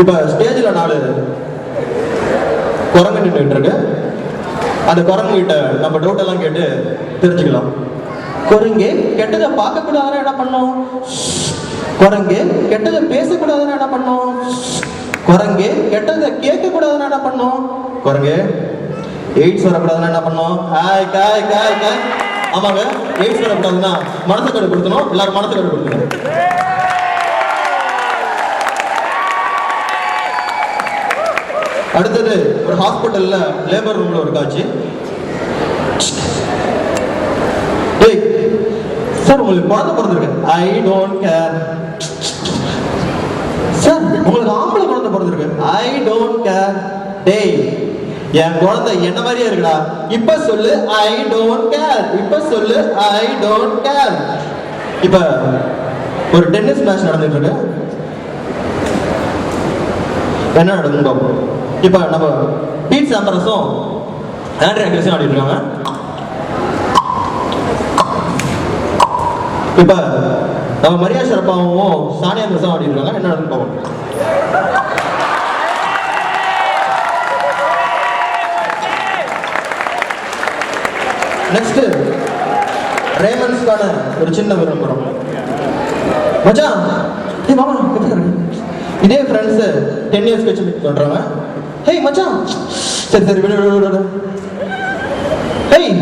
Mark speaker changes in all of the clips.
Speaker 1: இப்ப ஸ்டேஜ்ல 4 குரங்கு நின்றுட்டு இருக்கு. அந்த குரங்கு கிட்ட நம்ம டவுட் எல்லாம் கேட்டு தெரிஞ்சுக்கலாம். குரங்கு கெட்டதை பார்க்க கூடாதுன்னா என்ன பண்ணும்? குரங்கு கெட்டதை பேசக்கூடாதுன்னா என்ன பண்ணும்? குரங்கு கெட்டதை கேட்க கூடாதுன்னா என்ன பண்ணும்? குரங்கு எய்ட்ஸ் வரக்கூடாதுன்னா என்ன பண்ணும்? காய் காய் காய் காய். ஆமாங்க, எய்ட்ஸ் வரக்கூடாதுன்னா மனசுக்கடை கொடுக்கணும். எல்லாரும் மனசுக்கடை கொடுக்கணும். அடுத்தது ஒரு ஹாஸ்பிட்டல்ல லேபர் ரூம்ல ஒரு காட்சி. டேய் சார், உங்களுக்கு குழந்தை பிறந்திருக்கு. I don't care. சார், உங்களுக்கு ஆம்பளை குழந்தை பிறந்திருக்கு. I don't care. டேய், என் குழந்தை என்ன மாதிரியே இருக்குடா. இப்ப சொல்லு ஐ டோன்ட் கேர். இப்ப சொல்லு ஐ டோன்ட் கேர். இப்ப ஒரு டென்னிஸ் மேட்ச் நடந்துட்டு இருக்கு. என்ன நடக்கும் பாப்போம். இப்ப நம்ம பீட் சாம்பரஸும் ஆண்ட்ரியா கிறிஸும் ஆடிட்டு இருக்காங்க. இப்ப நம்ம மரியா ஷரப்பாவும் சானியா மிர்சாவும் ஆடிட்டு இருக்காங்க. என்ன நடக்கும் பாப்போம். நெக்ஸ்ட் ரேமன்ஸ்கான ஒரு சின்ன விளம்பரம். மச்சான், ஏய் மாமா, எப்படி இருக்கு? இதே ஃப்ரெண்ட்ஸ் 10 இயர்ஸ் கழிச்சு மீட் பண்றாங்க. ஹேய் மச்சான், சரி சரி விடு விடு விடு. ஹேய்,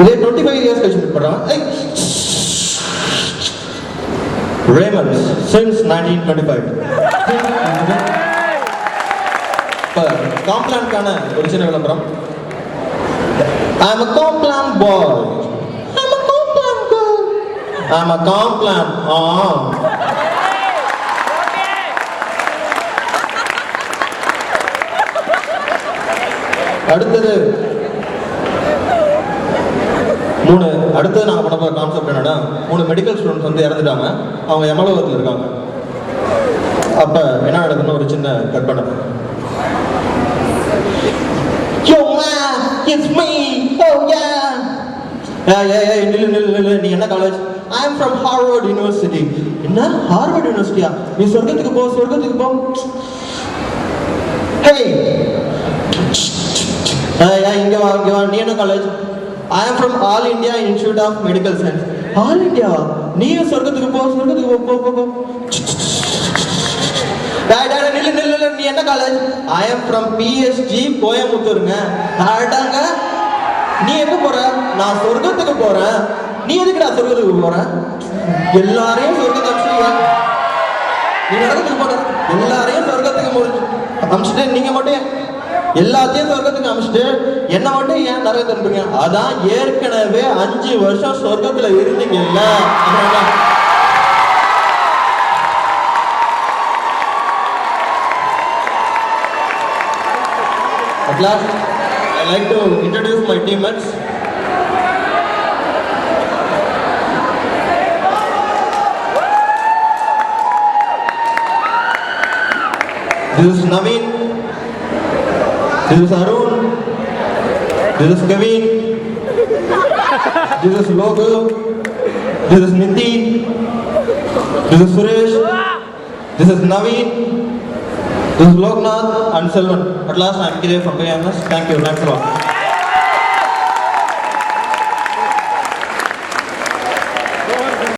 Speaker 1: இதே 25 இயர்ஸ் கழிச்சு மீட் பண்றாங்க. Hey, Raymond's since 1925. இப்ப காம்ப்ளான்கான ஒரு சின்ன விளம்பரம். I'm a Complan boy. I'm a Complan girl. I'm a Complan. அடுத்தது நாங்க பண்ண போற கான்செப்ட் என்னன்னா, 3 மெடிக்கல் ஸ்டூடெண்ட்ஸ் வந்து இறந்துட்டாங்க. அவங்க யமலோகத்தில் இருக்காங்க. அப்ப என்ன நடக்குதுன்னு ஒரு சின்ன கற்பனை. Yo man, it's me. Oh yeah. Hey, நில்லு. நீ என்ன college? I am from Harvard University. என்ன ஹார்வர்ட் யூனிவர்சிட்டியா? நீ சொர்க்கத்துக்கு போ. Hey. இங்க வா. நீ என்ன college? I am from All India Institute of Medical Science. All India? நீ சொர்க்கத்துக்கு போ. நில்லு. நீ என்ன college? I am from PSG கோயம்புத்தூருங்க. ஆடாங்க. நீ எங்க போற? நான் சொர்க்கத்துக்கு போறேன். நீ எதுக்குடா சொர்க்கத்துக்கு போற? எல்லாரையும் சொர்க்கத்துக்கு நீ நரகத்துக்கு போற. எல்லாரையும் சொர்க்கத்துக்கு அமிச்சுட்டு நீங்க மட்டும் எல்லாத்தையும் சொர்க்கத்துக்கு அமிச்சுட்டு என்ன மட்டும் ஏன் நரகத்தை அனுப்புறீங்க? அதான் ஏற்கனவே 5 வருஷம் சொர்க்கத்துல இருந்தீங்கல்ல. At last, I like to introduce my teammates. This is Naveen. This is Arun. This is Kevin. This is Logu. This is Niti. This is Suresh. This is Naveen. This is Loknath and Selvan. At last, I am Kirey from KMS. Thank you. Thanks a lot.